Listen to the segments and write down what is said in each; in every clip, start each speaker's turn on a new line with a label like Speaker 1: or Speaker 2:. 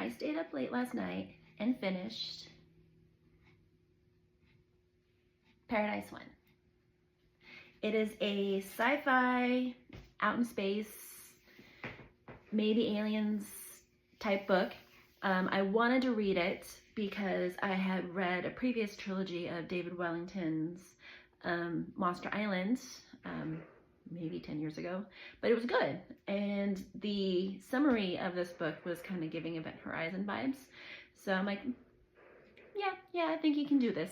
Speaker 1: I stayed up late last night and finished Paradise 1. It is a sci-fi, out in space, maybe aliens type book. I wanted to read it because I had read a previous trilogy of David Wellington's Monster Island, maybe 10 years ago, but it was good. And the summary of this book was kind of giving Event Horizon vibes. So I'm like, yeah, I think you can do this.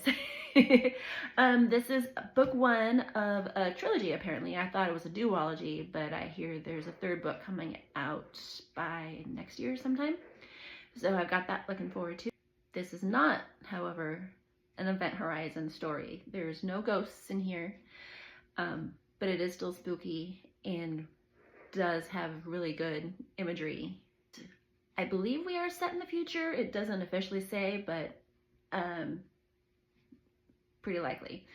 Speaker 1: This is book 1 of a trilogy, apparently. I thought it was a duology, but I hear there's a 3rd book coming out by next year sometime. So I've got that looking forward to. This is not, however, an Event Horizon story. There's no ghosts in here, but it is still spooky and does have really good imagery. I believe we are set in the future. It doesn't officially say, but pretty likely.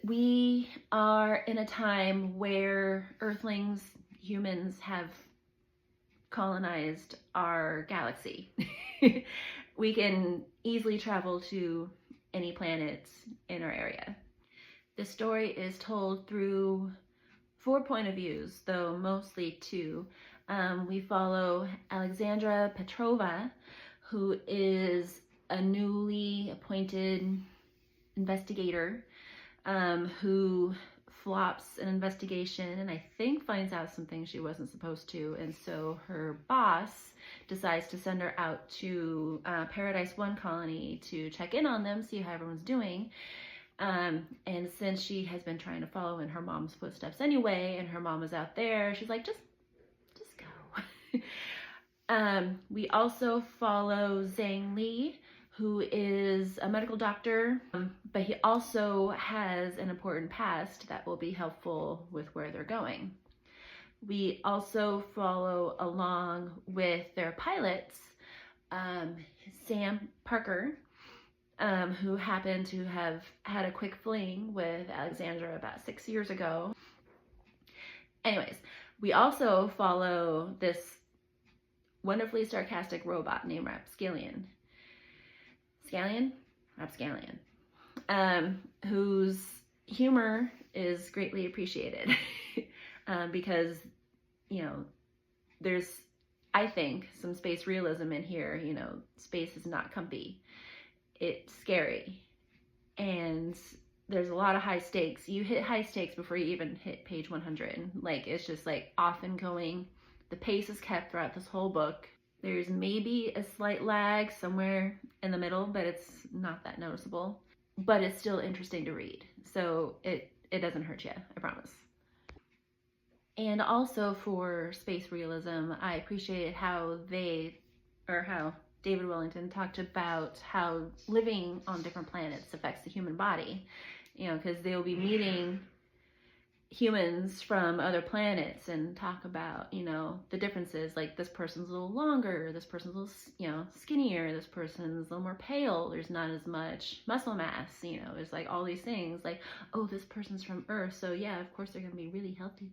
Speaker 1: We are in a time where Earthlings, humans, have colonized our galaxy. We can easily travel to any planets in our area. The story is told through 4 point of views, though mostly 2. We follow Alexandra Petrova, who is a newly appointed investigator who flops an investigation and I think finds out some things she wasn't supposed to, and so her boss decides to send her out to Paradise 1 colony to check in on them, see how everyone's doing. And since she has been trying to follow in her mom's footsteps anyway, and her mom is out there, she's like, just go. We also follow Zhang Li, who is a medical doctor, but he also has an important past that will be helpful with where they're going. We also follow along with their pilots, Sam Parker, who happened to have had a quick fling with Alexandra about 6 years ago. Anyways, we also follow this wonderfully sarcastic robot named Rapscallion, whose humor is greatly appreciated because, you know, there's, I think, some space realism in here. You know, space is not comfy. It's scary. And there's a lot of high stakes. You hit high stakes before you even hit page 100. Like, it's just like often going. The pace is kept throughout this whole book. There's maybe a slight lag somewhere in the middle, but it's not that noticeable. But it's still interesting to read. So it doesn't hurt you, I promise. And also for space realism, I appreciated how David Wellington talked about how living on different planets affects the human body. You know, because they'll be meeting humans from other planets and talk about, you know, the differences, like this person's a little longer, this person's a little, you know, skinnier, this person's a little more pale, there's not as much muscle mass, you know, there's like all these things, like, oh, this person's from Earth, so yeah, of course they're gonna be really healthy.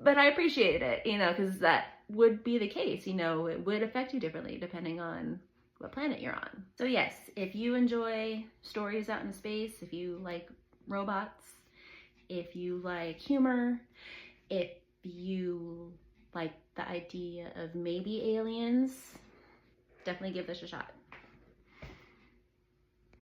Speaker 1: But I appreciate it, you know, because that would be the case, you know, it would affect you differently depending on what planet you're on. So yes, if you enjoy stories out in space, if you like robots, if you like humor, if you like the idea of maybe aliens, definitely give this a shot.